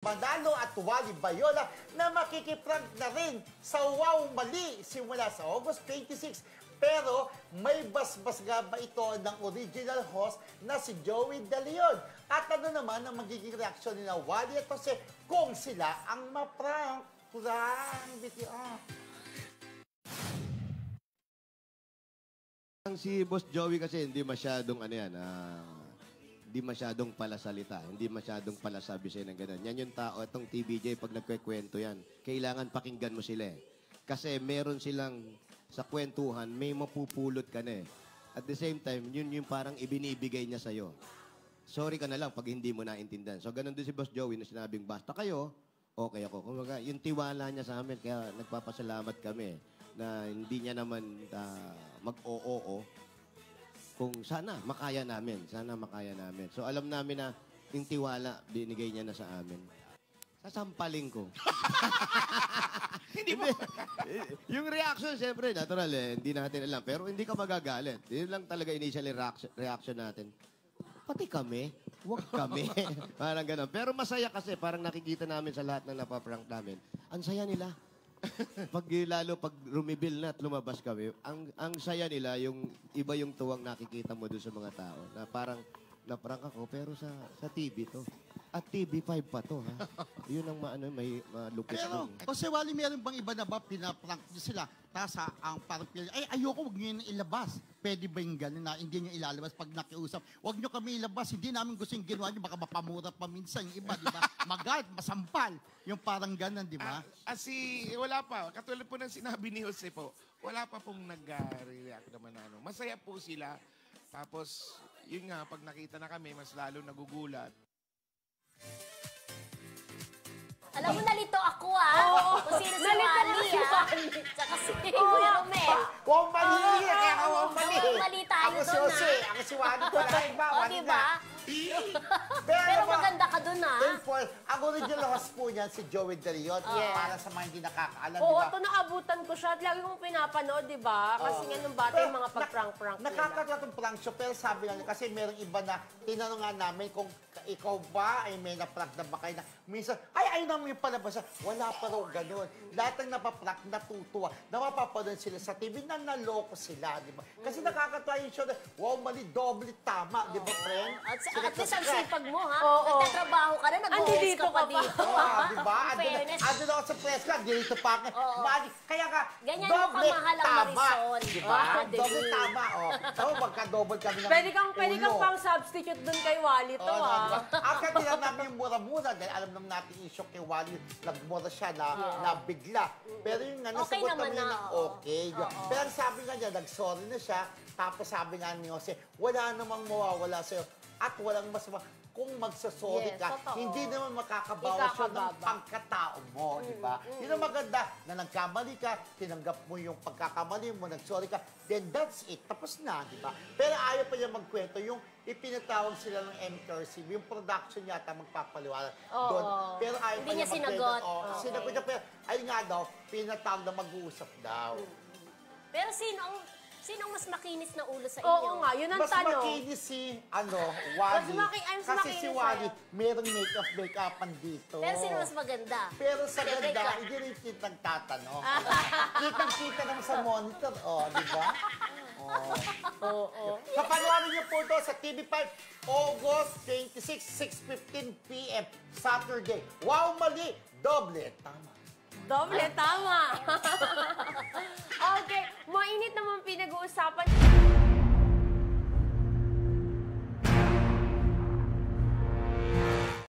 Manalo at Wally Bayola na makikiprank na rin sa Wow Mali simula sa August 26. Pero may basbas nga ba ito ng original host na si Joey De Leon? At ano naman ang magiging reaksyon ni na Wally at Jose kung sila ang maprank? Si Boss Joey kasi hindi masyadong hindi masyadong palasalita, hindi masyadong palasabi sa'yo ng gano'n. Yan yung tao, itong TVJ, pag nagkwekwento yan, kailangan pakinggan mo sila eh. Kasi meron silang, sa kwentuhan, may mapupulot ka na eh. At the same time, yun yung parang ibinibigay niya sa'yo. Sorry ka na lang pag hindi mo naintindihan. So, ganun din si Boss Joey na sinabing, basta kayo, okay ako. Kumbaga, yung tiwala niya sa amin, kaya nagpapasalamat kami na hindi niya naman mag-oo-oo. Kung sana makaya namin. So alam namin na yung tiwala binigay niya na sa amin. Sasampaling ko. Hindi mo. Yung reaction, siyempre, natural eh. Hindi natin alam. Pero hindi ka magagalit. Yun lang talaga initial reaction natin. Pati kami. Huwag kami. Parang gano'n. Pero masaya kasi. Parang nakikita namin sa lahat ng napaprank namin. Ang saya nila. Lalo pag rumibil na at lumabas kami, ang saya nila, yung iba yung tuwang nakikita mo doon sa mga tao. Na parang, naprank ako, pero sa TV to. At TV5 pa to, ha? Yun ang may malupit pero, doon. Jose Wally, meron bang iba na ba pinaprank nyo sila? Tapos ang parang ayoko, huwag nyo yun ilabas. Pwede ba yung gano'n na hindi nyo ilalabas pag nakiusap? Huwag nyo kami ilabas. Hindi namin gusto yung ginawa nyo. Baka mapamura pa minsan yung iba, di ba? Magat, masampal. Yung parang gano'n, di ba? Wala pa. Katulad po ng sinabi ni Jose po, wala pa pong nag-react naman na ano. Masaya po sila. Tapos, yun nga, pag nakita na kami, mas lalo nagugulat. Alam mo, nalito ako kung sino si Wally Tsaka si Kuya Romel. Wow Mali! Kaya ka Wow Mali! Wow Mali tayo Ako si doon, Jose. Ako si Wally pala. Wally diba? Pero maganda ka doon, Ang original host po niyan, si Joey De Leon. Para sa mga hindi nakakaalam, di Oo, ba? ito naabutan ko siya. At lagi kong pinapanood, di ba? Kasi nga nung bata yung mga pag-prank-prank nila. Nakakatulong prank show, pero sabi nga niya, kasi merong iba na tinanong nga namin kung ikaw ba ay may na-prank na ba kayo na minsan, ayun naman yung palabasan. Wala pa raw ganun. Lahat ng napaprank, natutuwa. Napapapanood sila sa TV na naloko sila, di ba? Kasi nakakatawa yung show na, wow, mali, doble tama, di ba, friend? At least ang sipag mo, ha? Oo. Nagtatrabaho ka na, nag-host ka pa dito. Di ba? Ando na ako sa press ka, dito pa ka. Kaya ka, ganyan doble mo kamahal ang tama. Marisol. Di ba? Doble tama, So, magka-double kami ng Pwede kang pang-substitute dun kay Wally to, Akit nila namin yung mura-mura dahil alam naman natin yung issue kay Wally, nagmura siya na bigla. Pero yung nga, Okay nasagot naman kami na okay. Pero sabi nga niya, nag-sorry na siya. Tapos sabi nga ni Jose, wala namang mawawala sa'yo. At walang masama kung magsasorry ka, hindi naman makakabawas yun ng pagkatao mo, di ba? Yun ang maganda na nagkamali ka, tinanggap mo yung pagkakamali mo, nagsorry ka, then that's it, tapos na, di ba? Pero ayaw pa niya magkwento, yung ipinatawag sila ng MTRC, yung production yata magpapaliwanag doon. Pero ayaw Hindi pa niya niya sinagot. Sinagot niya, pero ayun nga daw, pinatawag na mag-uusap daw. Pero sino mas makinis na ulo sa inyo? Oo nga, yun ang Mas tanong. makinis si, Wally. Mas Kasi makinis si Wally, merong make-up-make-upan dito. Pero sino mas maganda? Pero sa ganda, hindi rin kitang tatanong. Kitang-kita naman sa monitor, di ba? Kapanoorin niyo po ito sa TV5, August 26, 6:15 p.m. Saturday. Wow, mali! Doble, tama. Doble, tama. Okay, mainit na